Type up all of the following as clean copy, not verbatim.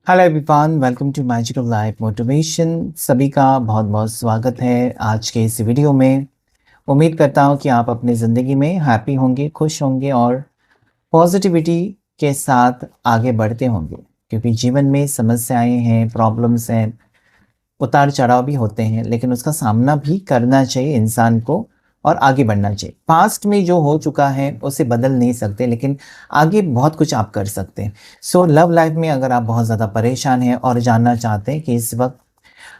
Hello everyone, welcome to magical life motivation. सभी का बहुत बहुत स्वागत है आज के इस वीडियो में। उम्मीद करता हूँ कि आप अपनी ज़िंदगी में हैप्पी होंगे, खुश होंगे और पॉजिटिविटी के साथ आगे बढ़ते होंगे। क्योंकि जीवन में समस्याएं हैं, प्रॉब्लम्स हैं, उतार चढ़ाव भी होते हैं, लेकिन उसका सामना भी करना चाहिए इंसान को और आगे बढ़ना चाहिए। पास्ट में जो हो चुका है उसे बदल नहीं सकते, लेकिन आगे बहुत कुछ आप कर सकते हैं। सो लव लाइफ में अगर आप बहुत ज़्यादा परेशान हैं और जानना चाहते हैं कि इस वक्त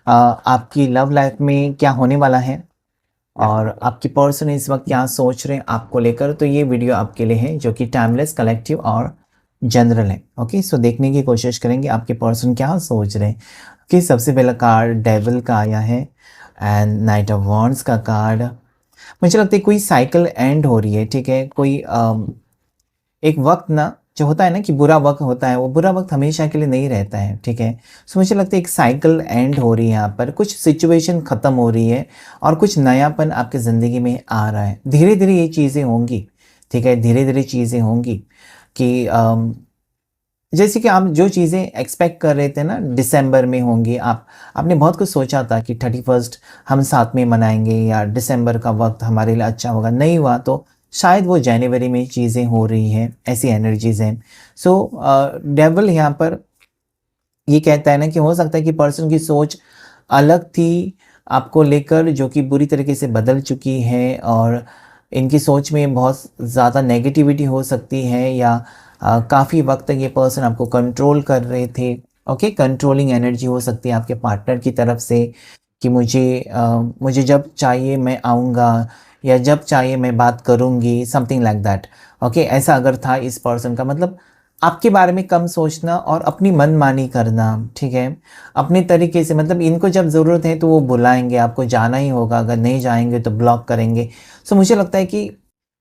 आपकी लव लाइफ में क्या होने वाला है और आपकी पर्सन इस वक्त क्या सोच रहे हैं आपको लेकर, तो ये वीडियो आपके लिए है, जो कि टाइमलेस, कलेक्टिव और जनरल है। ओके, सो देखने की कोशिश करेंगे आपके पर्सन क्या सोच रहे हैं। कि सबसे पहला कार्ड डेविल का आया है एंड नाइट ऑफ वॉन्ड्स का कार्ड। मुझे लगता है कोई साइकिल एंड हो रही है, ठीक है। कोई एक वक्त ना जो होता है ना कि बुरा वक्त होता है, वो बुरा वक्त हमेशा के लिए नहीं रहता है, ठीक है। सो मुझे लगता है एक साइकिल एंड हो रही है यहाँ पर, कुछ सिचुएशन ख़त्म हो रही है और कुछ नयापन आपकी ज़िंदगी में आ रहा है। धीरे धीरे ये चीज़ें होंगी, ठीक है, धीरे धीरे चीज़ें होंगी कि जैसे कि आप जो चीज़ें एक्सपेक्ट कर रहे थे ना दिसंबर में होंगी, आपने बहुत कुछ सोचा था कि 31st हम साथ में मनाएंगे या दिसंबर का वक्त हमारे लिए अच्छा होगा, नहीं हुआ तो शायद वो जनवरी में चीज़ें हो रही हैं, ऐसी एनर्जीज हैं। सो डेविल यहाँ पर ये कहता है ना कि हो सकता है कि पर्सन की सोच अलग थी आपको लेकर, जो कि बुरी तरीके से बदल चुकी है और इनकी सोच में बहुत ज़्यादा नेगेटिविटी हो सकती है या काफ़ी वक्त तक ये पर्सन आपको कंट्रोल कर रहे थे। ओके, कंट्रोलिंग एनर्जी हो सकती है आपके पार्टनर की तरफ से कि मुझे जब चाहिए मैं आऊँगा या जब चाहिए मैं बात करूँगी, समथिंग लाइक दैट। ओके, ऐसा अगर था इस पर्सन का मतलब आपके बारे में कम सोचना और अपनी मनमानी करना, ठीक है, अपने तरीके से, मतलब इनको जब ज़रूरत है तो वो बुलाएंगे, आपको जाना ही होगा, अगर नहीं जाएंगे तो ब्लॉक करेंगे। सो मुझे लगता है कि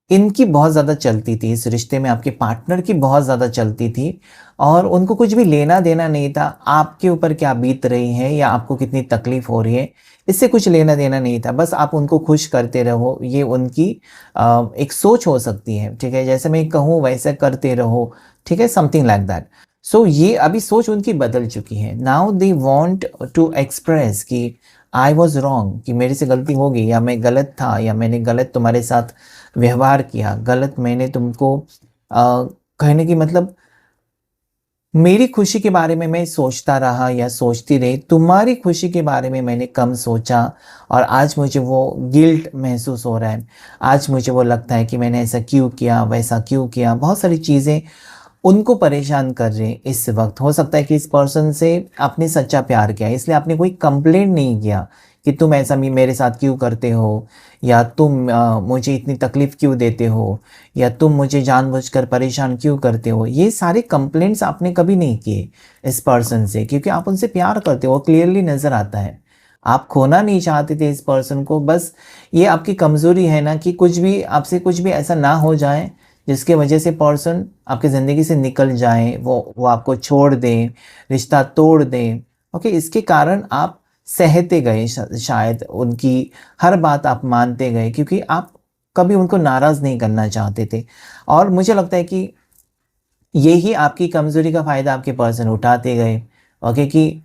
इनकी बहुत ज़्यादा चलती थी इस रिश्ते में, आपके पार्टनर की बहुत ज़्यादा चलती थी और उनको कुछ भी लेना देना नहीं था आपके ऊपर क्या बीत रही है या आपको कितनी तकलीफ़ हो रही है, इससे कुछ लेना देना नहीं था। बस आप उनको खुश करते रहो, ये उनकी एक सोच हो सकती है, ठीक है। जैसे मैं कहूँ वैसे करते रहो, ठीक है, समथिंग लाइक दैट। सो ये अभी सोच उनकी बदल चुकी है। Now they want to express कि आई वॉज रॉन्ग, कि मेरे से गलती हो गई या मैं गलत था या मैंने गलत तुम्हारे साथ व्यवहार किया, गलत मैंने तुमको कहने की मतलब मेरी खुशी के बारे में मैं सोचता रहा या सोचती रही, तुम्हारी खुशी के बारे में मैंने कम सोचा और आज मुझे वो गिल्ट महसूस हो रहा है। आज मुझे वो लगता है कि मैंने ऐसा क्यों किया, वैसा क्यों किया। बहुत सारी चीज़ें उनको परेशान कर रहे हैं इस वक्त। हो सकता है कि इस पर्सन से आपने सच्चा प्यार किया है, इसलिए आपने कोई कंप्लेंट नहीं किया कि तुम ऐसा मेरे साथ क्यों करते हो या तुम मुझे इतनी तकलीफ़ क्यों देते हो या तुम मुझे जानबूझकर परेशान क्यों करते हो। ये सारे कंप्लेंट्स आपने कभी नहीं किए इस पर्सन से, क्योंकि आप उनसे प्यार करते हो, वो क्लियरली नज़र आता है। आप खोना नहीं चाहते थे इस पर्सन को। बस ये आपकी कमज़ोरी है ना कि कुछ भी आपसे कुछ भी ऐसा ना हो जाए जिसकी वजह से पर्सन आपकी ज़िंदगी से निकल जाए, वो आपको छोड़ दें, रिश्ता तोड़ दें। ओके, इसके कारण आप सहते गए, शायद उनकी हर बात आप मानते गए क्योंकि आप कभी उनको नाराज़ नहीं करना चाहते थे। और मुझे लगता है कि यही आपकी कमज़ोरी का फ़ायदा आपके पर्सन उठाते गए। ओके, कि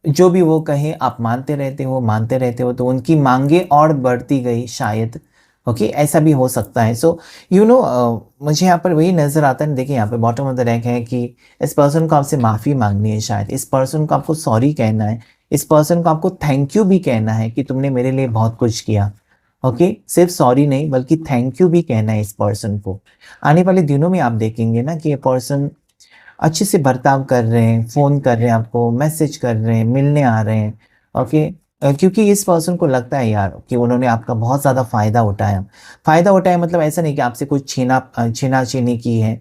जो भी वो कहे आप मानते रहते हो, तो उनकी मांगें और बढ़ती गई शायद। ओके, ऐसा भी हो सकता है। सो मुझे यहाँ पर वही नज़र आता है। देखिए यहाँ पे बॉटम ऑफ द रैक है कि इस पर्सन को आपसे माफ़ी मांगनी है, शायद इस पर्सन को आपको सॉरी कहना है, इस पर्सन को आपको थैंक यू भी कहना है कि तुमने मेरे लिए बहुत कुछ किया। ओके, सिर्फ सॉरी नहीं बल्कि थैंक यू भी कहना है इस पर्सन को। आने वाले दिनों में आप देखेंगे ना कि ये पर्सन अच्छे से बर्ताव कर रहे हैं, फ़ोन कर रहे हैं आपको, मैसेज कर रहे हैं, मिलने आ रहे हैं। ओके, क्योंकि इस पर्सन को लगता है यार कि उन्होंने आपका बहुत ज़्यादा फ़ायदा उठाया। फ़ायदा उठाया मतलब ऐसा नहीं कि आपसे कुछ छीना-छीनी की है।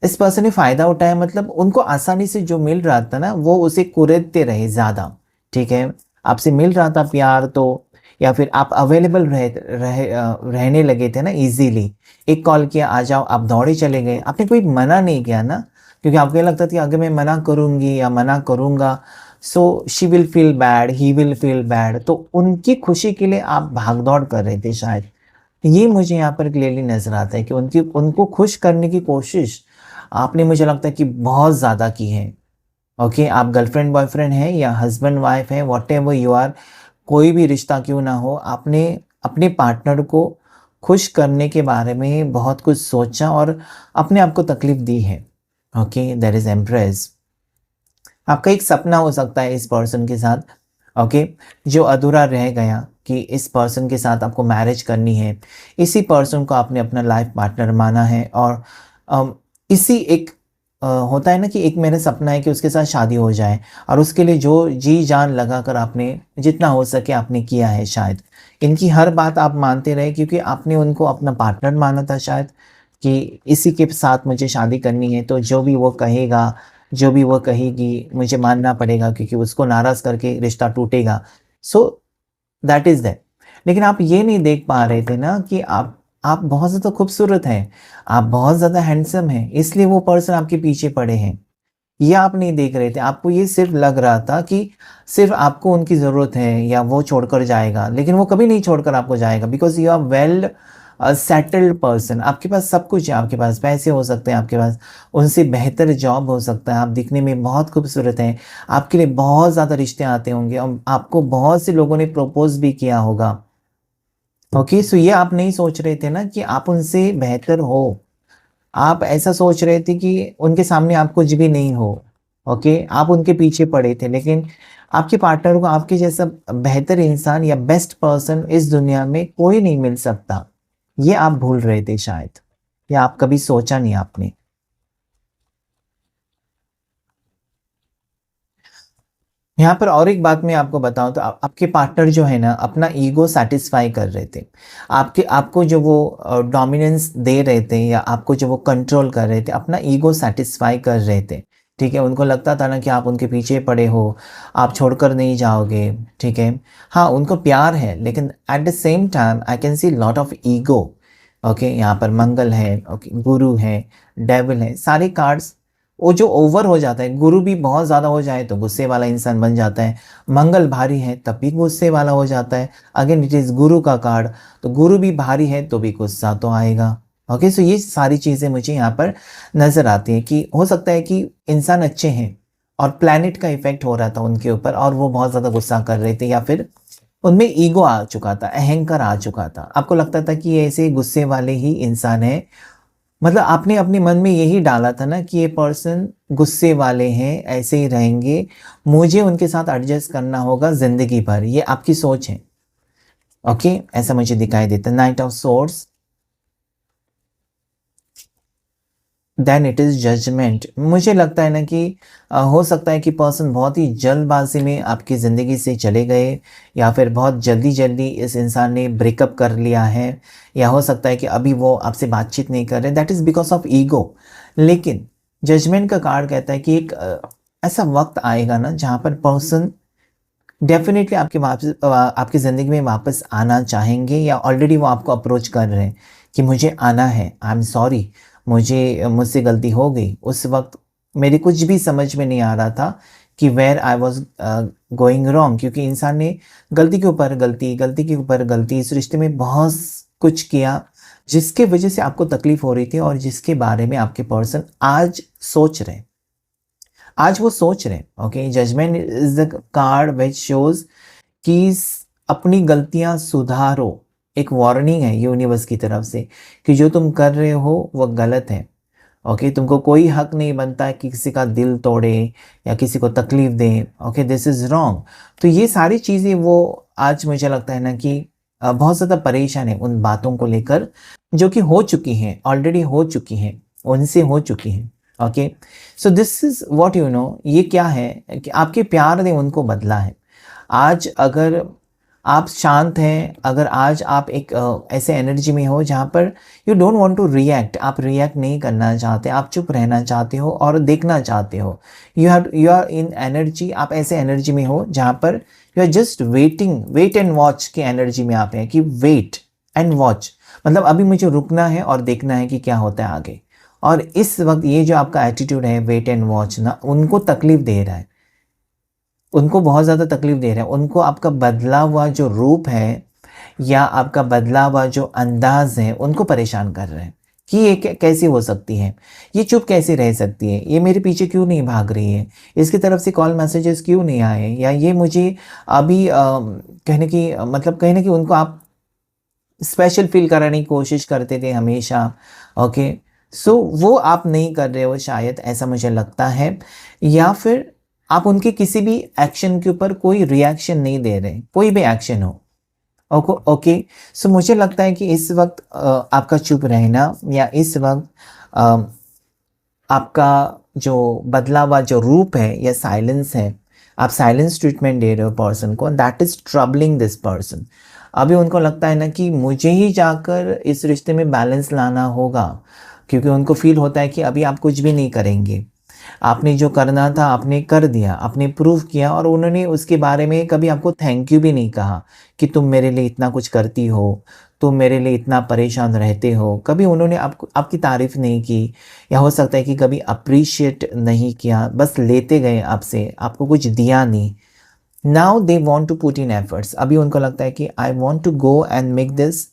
इस पर्सन ने फ़ायदा उठाया मतलब उनको आसानी से जो मिल रहा था ना, वो उसे कुरेदते रहे ज़्यादा, ठीक है? आपसे मिल रहा था प्यार तो या फिर आप अवेलेबल रहने लगे थे ना ईज़िली। एक कॉल किया, आ जाओ, आप दौड़े चले गए। आपने कोई मना नहीं किया ना, क्योंकि आपको ये लगता था कि अगर मैं मना करूँगी या मना करूँगा so she will feel bad, he will feel bad, तो उनकी खुशी के लिए आप भाग-दौड़ कर रहे थे शायद। ये मुझे यहाँ पर क्लियरली नज़र आता है कि उनको खुश करने की कोशिश आपने, मुझे लगता है कि बहुत ज़्यादा की है। ओके, आप गर्लफ्रेंड बॉयफ्रेंड हैं या हस्बैंड वाइफ हैं, व्हाटएवर यू आर, कोई भी रिश्ता क्यों ना हो, आपने अपने पार्टनर को खुश करने के बारे में बहुत कुछ सोचा और अपने आप को तकलीफ दी है। Okay, that is empress. आपका एक सपना हो सकता है इस पर्सन के साथ, ओके, जो अधूरा रह गया, कि इस पर्सन के साथ आपको मैरिज करनी है, इसी पर्सन को आपने अपना लाइफ पार्टनर माना है और इसी एक होता है ना कि एक मेरा सपना है कि उसके साथ शादी हो जाए और उसके लिए जो जी जान लगा कर आपने जितना हो सके आपने किया है। शायद इनकी हर बात आप मानते रहे क्योंकि आपने उनको अपना पार्टनर माना था शायद, कि इसी के साथ मुझे शादी करनी है, तो जो भी वो कहेगा, जो भी वो कहेगी मुझे मानना पड़ेगा क्योंकि उसको नाराज़ करके रिश्ता टूटेगा। So that is that. लेकिन आप ये नहीं देख पा रहे थे ना कि आप बहुत ज़्यादा खूबसूरत हैं, आप बहुत ज़्यादा हैंडसम हैं, इसलिए वो पर्सन आपके पीछे पड़े हैं। ये आप नहीं देख रहे थे, आपको ये सिर्फ़ लग रहा था कि सिर्फ़ आपको उनकी ज़रूरत है या वो छोड़कर जाएगा, लेकिन वो कभी नहीं छोड़कर आपको जाएगा because you are well settled person. आपके पास सब कुछ है, आपके पास पैसे हो सकते हैं, आपके पास उनसे बेहतर जॉब हो सकता है, आप दिखने में बहुत खूबसूरत हैं, आपके लिए बहुत ज़्यादा रिश्ते आते होंगे और आपको बहुत से लोगों ने प्रपोज़ भी किया होगा। ओके, सो ये आप नहीं सोच रहे थे ना कि आप उनसे बेहतर हो। आप ऐसा सोच रहे थे कि उनके सामने आप कुछ भी नहीं हो। ओके, आप उनके पीछे पड़े थे, लेकिन आपके पार्टनर को आपके जैसा बेहतर इंसान या बेस्ट पर्सन इस दुनिया में कोई नहीं मिल सकता। ये आप भूल रहे थे शायद, या आप कभी सोचा नहीं आपने। यहाँ पर और एक बात मैं आपको बताऊँ तो आपके पार्टनर जो है ना अपना ईगो सैटिस्फाई कर रहे थे। आपको जो वो डोमिनेंस दे रहे थे या आपको जो वो कंट्रोल कर रहे थे, अपना ईगो सैटिस्फाई कर रहे थे। ठीक है? उनको लगता था ना कि आप उनके पीछे पड़े हो, आप छोड़कर नहीं जाओगे। ठीक है? हाँ, उनको प्यार है लेकिन at the same time I can see lot of ego. Okay, यहाँ पर मंगल है, ओके, गुरु है, डेविल है, सारे कार्ड्स वो जो ओवर हो जाता है, गुरु भी बहुत ज़्यादा हो जाए तो गुस्से वाला इंसान बन जाता है, मंगल भारी है तब भी गुस्से वाला हो जाता है। अगेन इट इज़ गुरु का कार्ड, तो गुरु भी भारी है तो भी गुस्सा तो आएगा। ओके, सो ये सारी चीज़ें मुझे यहाँ पर नज़र आती हैं कि हो सकता है कि इंसान अच्छे हैं और प्लैनेट का इफ़ेक्ट हो रहा था उनके ऊपर और वो बहुत ज़्यादा गुस्सा कर रहे थे या फिर उनमें ईगो आ चुका था, अहंकार आ चुका था। आपको लगता था कि ये ऐसे गुस्से वाले ही इंसान हैं, मतलब आपने अपने मन में यही डाला था ना कि ये पर्सन गुस्से वाले हैं, ऐसे ही रहेंगे, मुझे उनके साथ एडजस्ट करना होगा ज़िंदगी भर, ये आपकी सोच है। ओके, ऐसा मुझे दिखाई देता है। Knight of swords, then it is judgement. मुझे लगता है ना कि हो सकता है कि पर्सन बहुत ही जल्दबाजी में आपकी ज़िंदगी से चले गए या फिर बहुत जल्दी-जल्दी इस इंसान ने ब्रेकअप कर लिया है, या हो सकता है कि अभी वो आपसे बातचीत नहीं कर रहे, that is because of ego. लेकिन जजमेंट का कार्ड कहता है कि एक ऐसा वक़्त आएगा ना जहाँ पर पर्सन डेफ़िनेटली आपकी ज़िंदगी में वापस आना चाहेंगे या ऑलरेडी वो आपको अप्रोच कर रहे हैं कि मुझे आना है, आई एम सॉरी, मुझसे गलती हो गई। उस वक़्त मेरे कुछ भी समझ में नहीं आ रहा था कि where I was going wrong, क्योंकि इंसान ने गलती के ऊपर गलती, गलती के ऊपर गलती, इस रिश्ते में बहुत कुछ किया, जिसके वजह से आपको तकलीफ़ हो रही थी और जिसके बारे में आपके पर्सन आज सोच रहे हैं। आज वो सोच रहे हैं। Okay, judgement is the card which shows कि अपनी गलतियाँ सुधारो। एक वार्निंग है यूनिवर्स की तरफ से कि जो तुम कर रहे हो वो गलत है। ओके, तुमको कोई हक नहीं बनता है कि किसी का दिल तोड़े या किसी को तकलीफ़ दें। Okay, this is wrong. तो ये सारी चीज़ें वो आज मुझे लगता है ना कि बहुत ज़्यादा परेशान है उन बातों को लेकर जो कि हो चुकी हैं, ऑलरेडी हो चुकी हैं, उनसे हो चुकी हैं। Okay, so this is what you know, ये क्या है कि आपके प्यार ने उनको बदला है। आज अगर आप शांत हैं, अगर आज आप एक ऐसे एनर्जी में हो जहाँ पर you don't want to react, आप रिएक्ट नहीं करना चाहते, आप चुप रहना चाहते हो और देखना चाहते हो। यू आर इन एनर्जी, आप ऐसे एनर्जी में हो जहाँ पर you are just waiting, wait and watch की एनर्जी में आप हैं कि वेट एंड वॉच, मतलब अभी मुझे रुकना है और देखना है कि क्या होता है आगे। और इस वक्त ये जो आपका एटीट्यूड है वेट एंड वॉच ना, उनको तकलीफ दे रहा है, उनको बहुत ज़्यादा तकलीफ दे रहा है। उनको आपका बदला हुआ जो रूप है या आपका बदला हुआ जो अंदाज़ है, उनको परेशान कर रहे हैं। कि ये कैसी हो सकती है, ये चुप कैसे रह सकती है, ये मेरे पीछे क्यों नहीं भाग रही है, इसकी तरफ से कॉल मैसेजेस क्यों नहीं आए, या ये मुझे अभी कहने की मतलब कहने की उनको आप स्पेशल फील कराने की कोशिश करते थे हमेशा। ओके, सो वो आप नहीं कर रहे हो शायद, ऐसा मुझे लगता है। या फिर आप उनके किसी भी एक्शन के ऊपर कोई रिएक्शन नहीं दे रहे, कोई भी एक्शन हो। ओके ओके, सो मुझे लगता है कि इस वक्त आपका चुप रहना या इस वक्त आपका जो बदला हुआ जो रूप है या साइलेंस है, आप साइलेंस ट्रीटमेंट दे रहे हो पर्सन को, that is troubling this person. अभी उनको लगता है ना कि मुझे ही जाकर इस रिश्ते में बैलेंस लाना होगा, क्योंकि उनको फील होता है कि अभी आप कुछ भी नहीं करेंगे, आपने जो करना था आपने कर दिया, आपने प्रूव किया, और उन्होंने उसके बारे में कभी आपको थैंक यू भी नहीं कहा कि तुम मेरे लिए इतना कुछ करती हो, तुम मेरे लिए इतना परेशान रहते हो। कभी उन्होंने आपको आपकी तारीफ़ नहीं की, या हो सकता है कि कभी अप्रिशिएट नहीं किया, बस लेते गए आपसे, आपको कुछ दिया नहीं। Now they want to put in efforts. अभी उनको लगता है कि I want to go and make this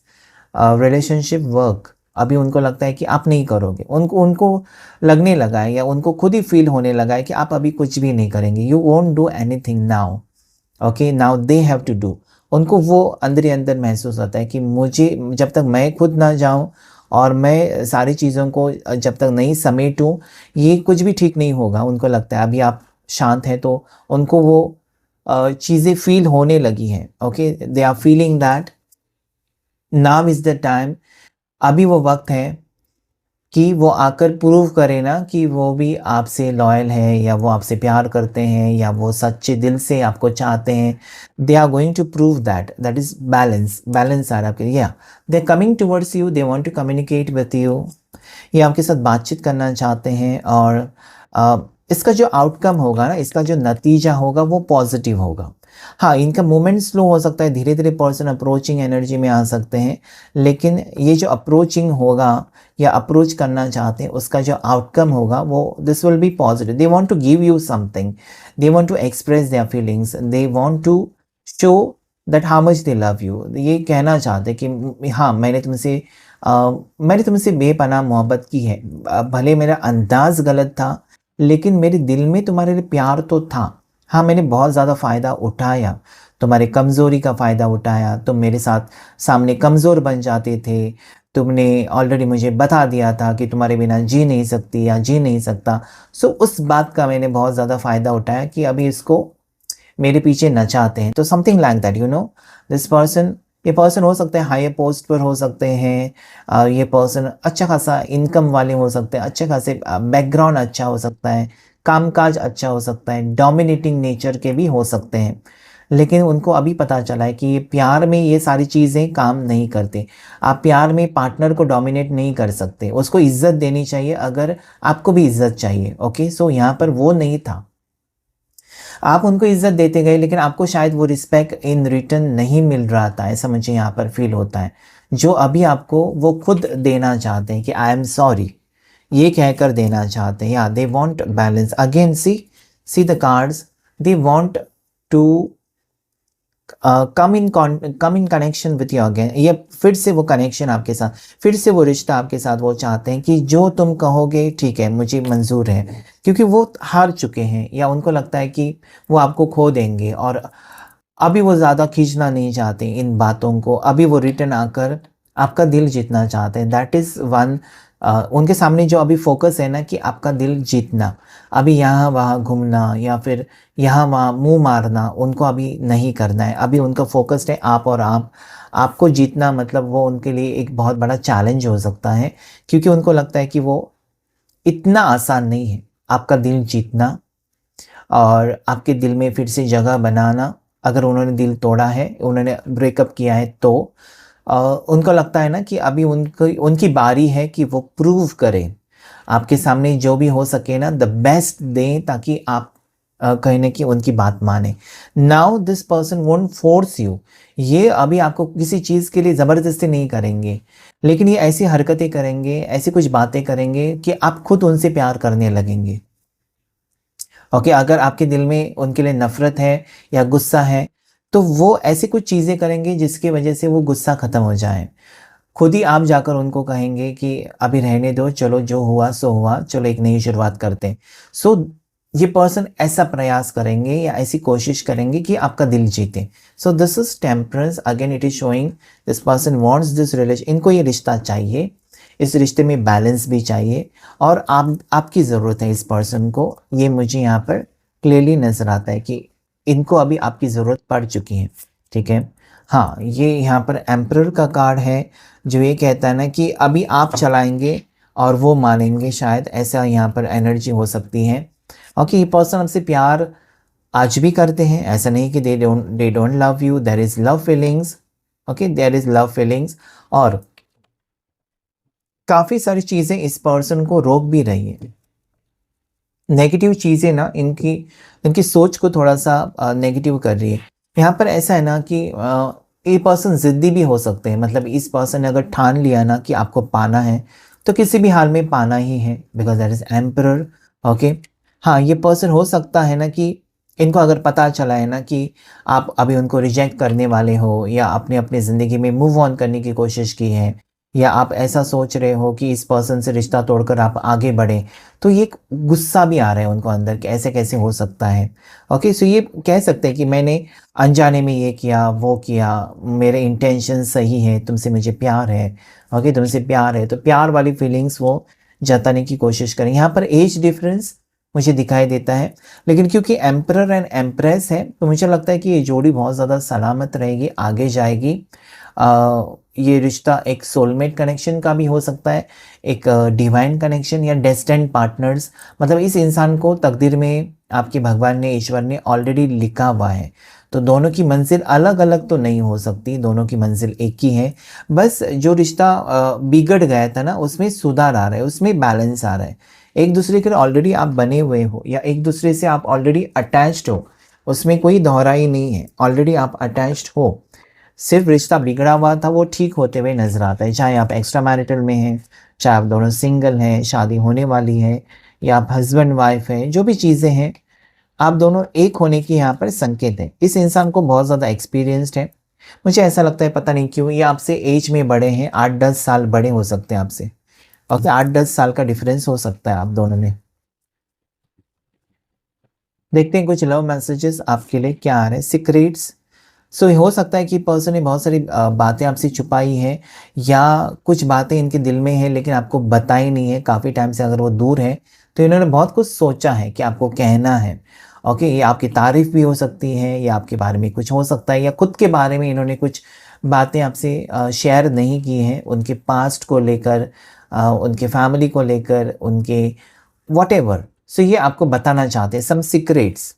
relationship work. अभी उनको लगता है कि आप नहीं करोगे, उनको उनको लगने लगा है या उनको खुद ही फील होने लगा है कि आप अभी कुछ भी नहीं करेंगे, you won't do anything now. Okay, now they have to do. उनको वो अंदर ही अंदर महसूस होता है कि मुझे जब तक मैं खुद ना जाऊं और मैं सारी चीज़ों को जब तक नहीं समेटूं, ये कुछ भी ठीक नहीं होगा। उनको लगता है अभी आप शांत हैं, तो उनको वो चीज़ें फील होने लगी हैं। Okay, they are feeling that now is the time, अभी वो वक्त है कि वो आकर प्रूव करे ना कि वो भी आपसे लॉयल है, या वो आपसे प्यार करते हैं, या वो सच्चे दिल से आपको चाहते हैं। They are going to prove that, that is balance. Balance आ रहा है आपके, या they are coming towards you, they want to communicate with you. ये आपके साथ बातचीत करना चाहते हैं, और इसका जो आउटकम होगा ना, इसका जो नतीजा होगा वो पॉजिटिव होगा। हाँ, इनका मूवमेंट स्लो हो सकता है, धीरे धीरे पर्सन अप्रोचिंग एनर्जी में आ सकते हैं, लेकिन ये जो अप्रोचिंग होगा या अप्रोच करना चाहते हैं, उसका जो आउटकम होगा वो this will be positive. They want to give you something, they want to express their feelings, they want to show that how much they love you. ये कहना चाहते हैं कि हाँ, मैंने तुमसे बेपनाह मोहब्बत की है। भले मेरा अंदाज गलत था, लेकिन मेरे दिल में तुम्हारे लिए प्यार तो था। हाँ, मैंने बहुत ज़्यादा फ़ायदा उठाया, तुम्हारी कमज़ोरी का फ़ायदा उठाया। तुम मेरे साथ सामने कमज़ोर बन जाते थे, तुमने ऑलरेडी मुझे बता दिया था कि तुम्हारे बिना जी नहीं सकती या जी नहीं सकता। सो उस बात का मैंने बहुत ज़्यादा फ़ायदा उठाया कि अभी इसको मेरे पीछे नचाते हैं। तो something like that, you know, this person, ये पर्सन हो सकते हैं हायर पोस्ट पर हो सकते हैं, ये पर्सन अच्छा खासा इनकम वाले हो सकते हैं, अच्छे खासे बैकग्राउंड अच्छा हो सकता है, कामकाज अच्छा हो सकता है, डोमिनेटिंग नेचर के भी हो सकते हैं। लेकिन उनको अभी पता चला है कि ये प्यार में ये सारी चीज़ें काम नहीं करते। आप प्यार में पार्टनर को डोमिनेट नहीं कर सकते, उसको इज्जत देनी चाहिए अगर आपको भी इज्जत चाहिए। ओके, सो यहाँ पर वो नहीं था। आप उनको इज्जत देते गए, लेकिन आपको शायद वो रिस्पेक्ट इन रिटर्न नहीं मिल रहा था, ऐसा मुझे यहाँ पर फील होता है। जो अभी आपको वो खुद देना चाहते हैं कि आई एम सॉरी, ये कहकर देना चाहते हैं। या they want balance again. See the cards, they want to come in connection with you again. ये फिर से वो कनेक्शन आपके साथ, फिर से वो रिश्ता आपके साथ। वो चाहते हैं कि जो तुम कहोगे ठीक है, मुझे मंजूर है, क्योंकि वो हार चुके हैं, या उनको लगता है कि वो आपको खो देंगे, और अभी वो ज़्यादा खींचना नहीं चाहते इन बातों को। अभी वो रिटर्न आकर आपका दिल जीतना चाहते हैं। दैट इज़ वन, उनके सामने जो अभी फोकस है ना कि आपका दिल जीतना, अभी यहाँ वहाँ घूमना या फिर यहाँ वहाँ मुंह मारना उनको अभी नहीं करना है। अभी उनका फोकस है आप, और आपको जीतना, मतलब वो उनके लिए एक बहुत बड़ा चैलेंज हो सकता है, क्योंकि उनको लगता है कि वो इतना आसान नहीं है आपका दिल जीतना और आपके दिल में फिर से जगह बनाना। अगर उन्होंने दिल तोड़ा है, उन्होंने ब्रेकअप किया है, तो उनको लगता है ना कि अभी उनकी बारी है कि वो प्रूव करें आपके सामने, जो भी हो सके ना द बेस्ट दें, ताकि आप कहीं ना कि उनकी बात माने। Now this person won't force you, ये अभी आपको किसी चीज़ के लिए ज़बरदस्ती नहीं करेंगे, लेकिन ये ऐसी हरकतें करेंगे, ऐसी कुछ बातें करेंगे कि आप खुद उनसे प्यार करने लगेंगे। ओके, अगर आपके दिल में उनके लिए नफ़रत है या गुस्सा है, तो वो ऐसी कुछ चीज़ें करेंगे जिसकी वजह से वो गुस्सा ख़त्म हो जाए। खुद ही आप जाकर उनको कहेंगे कि अभी रहने दो, चलो जो हुआ सो हुआ, चलो एक नई शुरुआत करते हैं। सो ये पर्सन ऐसा प्रयास करेंगे या ऐसी कोशिश करेंगे कि आपका दिल जीते। So this is temperance, again it is showing this person wants this relation, इनको ये रिश्ता चाहिए, इस रिश्ते में बैलेंस भी चाहिए और आपकी ज़रूरत है इस पर्सन को, ये मुझे यहाँ पर क्लियरली नज़र आता है कि इनको अभी आपकी ज़रूरत पड़ चुकी है, ठीक है। हाँ, ये यहाँ पर एम्परर का कार्ड है, जो ये कहता है ना कि अभी आप चलाएँगे और वो मानेंगे शायद, ऐसा यहाँ पर एनर्जी हो सकती है। ओके, ये पर्सन आपसे प्यार आज भी करते हैं, ऐसा नहीं कि they don't love you, there is love feelings, okay, there is love feelings. और काफ़ी सारी चीज़ें इस पर्सन को रोक भी रही है। नेगेटिव चीज़ें ना इनकी सोच को थोड़ा-सा नेगेटिव कर रही है। यहाँ पर ऐसा है ना कि ये पर्सन ज़िद्दी भी हो सकते हैं, मतलब इस पर्सन ने अगर ठान लिया ना कि आपको पाना है, तो किसी भी हाल में पाना ही है, because that is emperor. Okay. हाँ, ये पर्सन हो सकता है ना कि इनको अगर पता चला है ना कि आप अभी उनको रिजेक्ट करने वाले हो या आपने अपनी ज़िंदगी में मूव ऑन करने की कोशिश की है, या आप ऐसा सोच रहे हो कि इस पर्सन से रिश्ता तोड़कर आप आगे बढ़ें, तो ये एक गुस्सा भी आ रहा है उनको अंदर कि ऐसे कैसे हो सकता है। ओके, सो ये कह सकते हैं कि मैंने अनजाने में ये किया, वो किया, मेरे इंटेंशन सही है, तुमसे मुझे प्यार है। ओके, तुमसे प्यार है, तो प्यार वाली फीलिंग्स वो जताने की कोशिश करें। यहाँ पर एज डिफरेंस मुझे दिखाई देता है, लेकिन क्योंकि एम्परर एंड एम्प्रेस है, तो मुझे लगता है कि ये जोड़ी बहुत ज़्यादा सलामत रहेगी, आगे जाएगी। ये रिश्ता एक सोलमेट कनेक्शन का भी हो सकता है, एक डिवाइन कनेक्शन या डेस्टिन्ड पार्टनर्स, मतलब इस इंसान को तकदीर में आपके भगवान ने, ईश्वर ने ऑलरेडी लिखा हुआ है। तो दोनों की मंजिल अलग-अलग तो नहीं हो सकती, दोनों की मंजिल एक ही है। बस जो रिश्ता बिगड़ गया था ना, उसमें सुधार आ रहा है, उसमें बैलेंस आ रहा है। एक दूसरे के ऑलरेडी आप बने हुए हो या एक दूसरे से आप ऑलरेडी अटैच्ड हो, उसमें कोई दोहराई नहीं है, ऑलरेडी आप अटैच्ड हो। सिर्फ रिश्ता बिगड़ा हुआ था, वो ठीक होते हुए नज़र आता है, चाहे आप एक्स्ट्रा मैरिटल में हैं, चाहे आप दोनों सिंगल हैं, शादी होने वाली है, या आप हस्बैंड वाइफ हैं, जो भी चीज़ें हैं, आप दोनों एक होने की यहाँ पर संकेत है। इस इंसान को बहुत ज़्यादा एक्सपीरियंस्ड है, मुझे ऐसा लगता है, पता नहीं क्यों ये आपसे एज में बड़े हैं, 8-10 साल बड़े हो सकते हैं आपसे। ओके, 8-10 साल का डिफरेंस हो सकता है आप दोनों में। देखते हैं कुछ लव मैसेजेस आपके लिए क्या आ रहे हैं, सीक्रेट्स। सो हो सकता है कि पर्सन ने बहुत सारी बातें आपसे छुपाई हैं, या कुछ बातें इनके दिल में हैं लेकिन आपको बताई नहीं है काफ़ी टाइम से, अगर वो दूर है तो इन्होंने बहुत कुछ सोचा है कि आपको कहना है। ओके, ये आपकी तारीफ़ भी हो सकती है, या आपके बारे में कुछ हो सकता है, या खुद के बारे में इन्होंने कुछ बातें आपसे शेयर नहीं की हैं, उनके पास्ट को लेकर, उनके फैमिली को लेकर, उनके व्हाटएवर। सो ये आपको बताना चाहते हैं, सम सीक्रेट्स,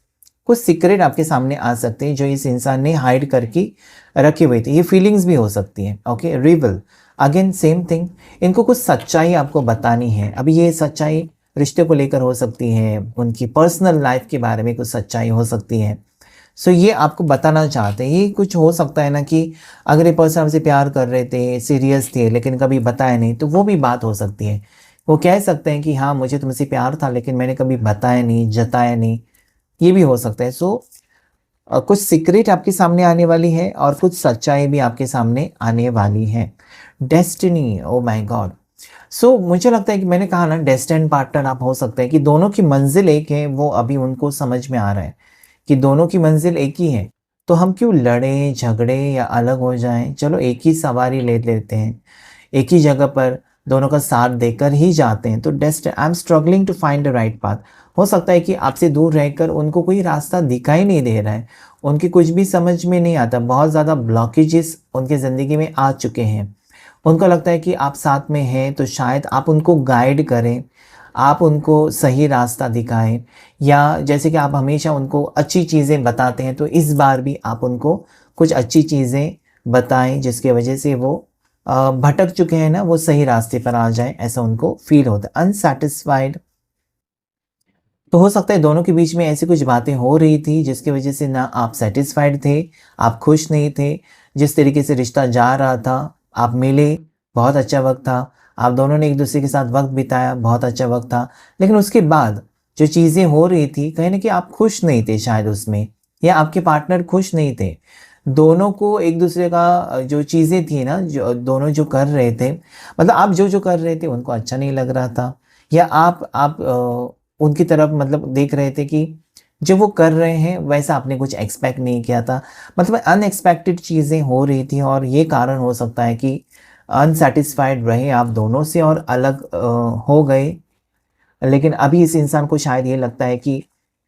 कुछ सीक्रेट आपके सामने आ सकते हैं जो इस इंसान ने हाइड करके रखे हुए थे। ये फीलिंग्स भी हो सकती हैं। Okay, reveal, again same thing, इनको कुछ सच्चाई आपको बतानी है। अभी ये सच्चाई रिश्ते को लेकर हो सकती है, उनकी पर्सनल लाइफ के बारे में कुछ सच्चाई हो सकती है। सो ये आपको बताना चाहते हैं। ये कुछ हो सकता है ना कि अगर ये पर्सन आपसे प्यार कर रहे थे, सीरियस थे, लेकिन कभी बताया नहीं, तो वो भी बात हो सकती है। वो कह सकते हैं कि हाँ, मुझे तुमसे प्यार था लेकिन मैंने कभी बताया नहीं, जताया नहीं, ये भी हो सकता है। सो कुछ सीक्रेट आपके सामने आने वाली है और कुछ सच्चाई भी आपके सामने आने वाली है। Destiny, oh my God. So मुझे लगता है कि मैंने कहा ना, डेस्टिन्ड पार्टनर आप हो सकते हैं कि दोनों की मंजिल एक है, वो अभी उनको समझ में आ रहा है कि दोनों की मंजिल एक ही है, तो हम क्यों लड़ें, झगड़े या अलग हो जाएं, चलो एक ही सवारी ले लेते हैं, एक ही जगह पर दोनों का साथ देकर ही जाते हैं। तो I am struggling to find the right path. हो सकता है कि आपसे दूर रहकर उनको कोई रास्ता दिखाई नहीं दे रहा है, उनकी कुछ भी समझ में नहीं आता, बहुत ज़्यादा ब्लॉकेजेस उनके ज़िंदगी में आ चुके हैं। उनको लगता है कि आप साथ में हैं तो शायद आप उनको गाइड करें, आप उनको सही रास्ता दिखाएं, या जैसे कि आप हमेशा उनको अच्छी चीज़ें बताते हैं, तो इस बार भी आप उनको कुछ अच्छी चीज़ें बताएं जिसकी वजह से वो भटक चुके हैं ना, वो सही रास्ते पर आ जाएं, ऐसा उनको फील होता है। अनसैटिस्फाइड, तो हो सकता है दोनों के बीच में ऐसी कुछ बातें हो रही थी जिसकी वजह से ना आप सैटिस्फाइड थे, आप खुश नहीं थे, जिस तरीके से रिश्ता जा रहा था, आप मिले, बहुत अच्छा वक्त था, आप दोनों ने एक दूसरे के साथ वक्त बिताया, बहुत अच्छा वक्त था, लेकिन उसके बाद जो चीज़ें हो रही थी, कहीं ना कहीं आप खुश नहीं थे शायद उसमें, या आपके पार्टनर खुश नहीं थे। दोनों को एक दूसरे का जो चीज़ें थी ना, जो दोनों जो कर रहे थे, मतलब आप जो कर रहे थे उनको अच्छा नहीं लग रहा था, या आप उनकी तरफ मतलब देख रहे थे कि जो वो कर रहे हैं वैसा आपने कुछ एक्सपेक्ट नहीं किया था। मतलब अनएक्सपेक्टेड चीज़ें हो रही थी और ये कारण हो सकता है कि अनसैटिस्फाइड रहे आप दोनों से और अलग हो गए। लेकिन अभी इस इंसान को शायद ये लगता है कि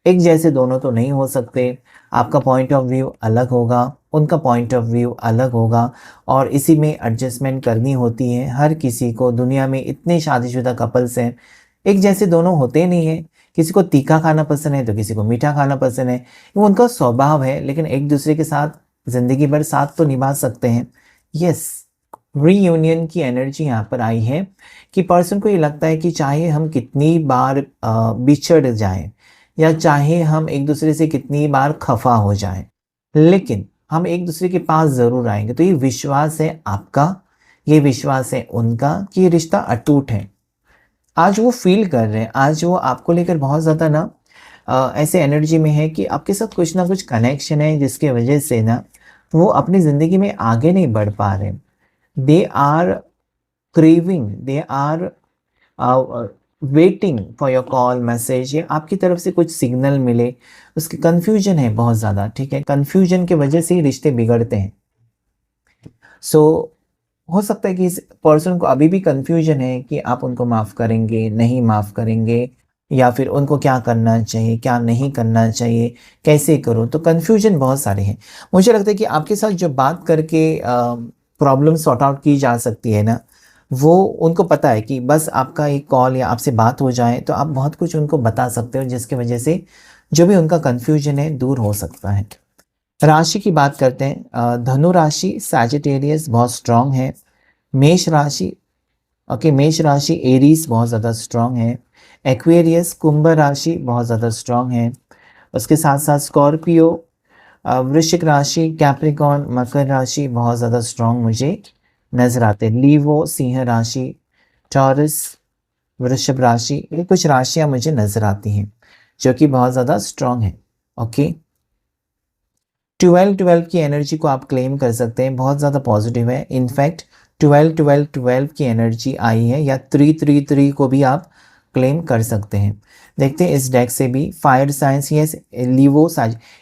एक जैसे दोनों तो नहीं हो सकते, आपका पॉइंट ऑफ व्यू अलग होगा, उनका पॉइंट ऑफ व्यू अलग होगा और इसी में एडजस्टमेंट करनी होती है। हर किसी को, दुनिया में इतने शादीशुदा कपल्स हैं, एक जैसे दोनों होते नहीं हैं। किसी को तीखा खाना पसंद है तो किसी को मीठा खाना पसंद है, वो उनका स्वभाव है, लेकिन एक दूसरे के साथ ज़िंदगी भर साथ तो निभा सकते हैं। यस, रीयूनियन की एनर्जी यहाँ पर आई है कि पर्सन को ये लगता है कि चाहे हम कितनी बार बिछड़ जाएं या चाहे हम एक दूसरे से कितनी बार खफा हो जाएं, लेकिन हम एक दूसरे के पास ज़रूर आएंगे। तो ये विश्वास है आपका, ये विश्वास है उनका कि ये रिश्ता अटूट है। आज वो फील कर रहे हैं, आज वो आपको लेकर बहुत ज़्यादा ना ऐसे एनर्जी में है कि आपके साथ कुछ ना कुछ कनेक्शन है, जिसके वजह से ना वो अपनी ज़िंदगी में आगे नहीं बढ़ पा रहे। They are craving, they are waiting for your call, message, या आपकी तरफ से कुछ सिग्नल मिले। उसकी कन्फ्यूजन है बहुत ज़्यादा, ठीक है। कन्फ्यूजन की वजह से ही रिश्ते बिगड़ते हैं। सो हो सकता है कि इस पर्सन को अभी भी कन्फ्यूजन है कि आप उनको माफ़ करेंगे, नहीं माफ़ करेंगे, या फिर उनको क्या करना चाहिए, क्या नहीं करना चाहिए, कैसे करूँ। तो कन्फ्यूजन बहुत सारे हैं। मुझे लगता है कि आपके साथ जो बात करके प्रॉब्लम सॉर्ट आउट की जा सकती है ना, वो उनको पता है कि बस आपका एक कॉल या आपसे बात हो जाए तो आप बहुत कुछ उनको बता सकते हो, जिसकी वजह से जो भी उनका कन्फ्यूजन है दूर हो सकता है। राशि की बात करते हैं। धनु राशि सैजिटेरियस बहुत स्ट्रांग है। मेष राशि, ओके, मेष राशि एरीज बहुत ज़्यादा स्ट्रांग है। एक्वेरियस कुंभ राशि बहुत ज़्यादा स्ट्रांग है। उसके साथ साथ स्कॉर्पियो, वृश्चिक राशि, कैप्रिकॉन, मकर राशि बहुत ज़्यादा स्ट्रांग मुझे नजर आते हैं। लीवो सिंह राशि, टॉरस, वृषभ राशि, ये कुछ राशियां मुझे नजर आती हैं जो कि बहुत ज़्यादा स्ट्रांग है। ओके, 12-12 की एनर्जी को आप क्लेम कर सकते हैं, बहुत ज़्यादा पॉजिटिव है। इनफैक्ट 12-12-12 की एनर्जी आई है, या 3-3-3 को भी आप क्लेम कर सकते हैं। देखते हैं इस डेक से भी। Fire signs, yes, Leo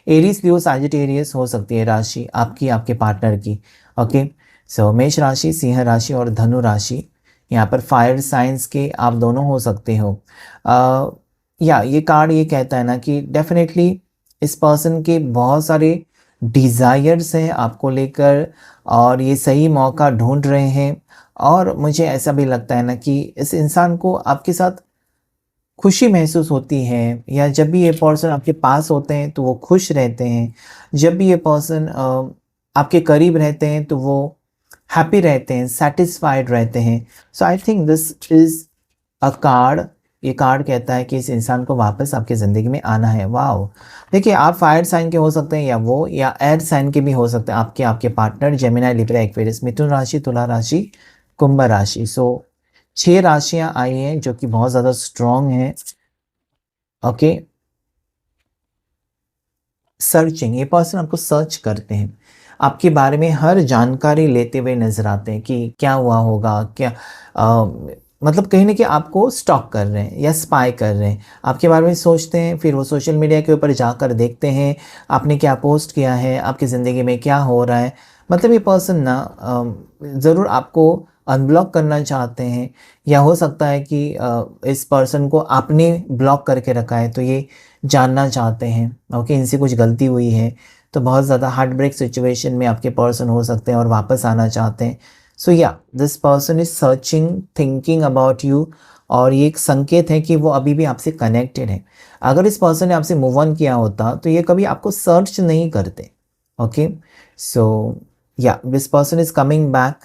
Aries, Leo Sagittarius हो सकती है राशि आपकी, आपके पार्टनर की। ओके, सो मेष राशि, सिंह राशि और धनु राशि, यहाँ पर फायर साइंस के आप दोनों हो सकते हो। या ये कार्ड ये कहता है ना कि डेफिनेटली इस पर्सन के बहुत सारे डिज़ायर्स हैं आपको लेकर, और ये सही मौका ढूंढ रहे हैं। और मुझे ऐसा भी लगता है ना कि इस इंसान को आपके साथ खुशी महसूस होती है, या जब भी ये पर्सन आपके पास होते हैं तो वो खुश रहते हैं। जब भी ये पर्सन आपके करीब रहते हैं तो वो हैप्पी रहते हैं, सेटिस्फाइड रहते हैं। So I think this is a card. ये कार्ड कहता है कि इस इंसान को वापस आपकी ज़िंदगी में आना है। वाओ, देखिए, आप फायर साइन के हो सकते हैं, या वो, या एयर साइन के भी हो सकते हैं। आपके पार्टनर जेमिनी, लिब्रा, एक्वेरियस, मिथुन राशि, तुला राशि, कुंभ राशि। सो 6 राशियां आई हैं जो कि बहुत ज़्यादा स्ट्रॉन्ग हैं। ओके, सर्चिंग, ये पर्सन आपको सर्च करते हैं, आपके बारे में हर जानकारी लेते हुए नजर आते हैं कि क्या हुआ होगा, क्या मतलब कहीं ना कहीं आपको स्टॉक कर रहे हैं या स्पाई कर रहे हैं, आपके बारे में सोचते हैं। फिर वो सोशल मीडिया के ऊपर जाकर देखते हैं आपने क्या पोस्ट किया है, आपकी ज़िंदगी में क्या हो रहा है। मतलब ये पर्सन ना ज़रूर आपको अनब्लॉक करना चाहते हैं, या हो सकता है कि इस पर्सन को आपने ब्लॉक करके रखा है तो ये जानना चाहते हैं, ओके, इनसे कुछ गलती हुई है। तो बहुत ज़्यादा हार्ट ब्रेक सिचुएशन में आपके पर्सन हो सकते हैं और वापस आना चाहते हैं। सो या, this person is searching, thinking about you, और ये एक संकेत है कि वो अभी भी आपसे कनेक्टेड है। अगर इस पर्सन ने आपसे मूव ऑन किया होता तो ये कभी आपको सर्च नहीं करते। ओके, सो या, this person is coming back,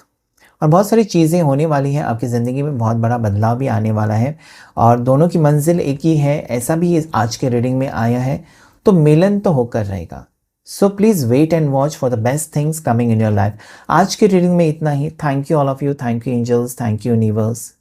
और बहुत सारी चीज़ें होने वाली हैं आपकी ज़िंदगी में, बहुत बड़ा बदलाव भी आने वाला है, और दोनों की मंजिल एक ही है, ऐसा भी आज के रीडिंग में आया है। तो मिलन तो होकर रहेगा। So please wait and watch for the best things coming in your life. आज के रीडिंग में इतना ही। Thank you all of you, thank you angels, thank you universe.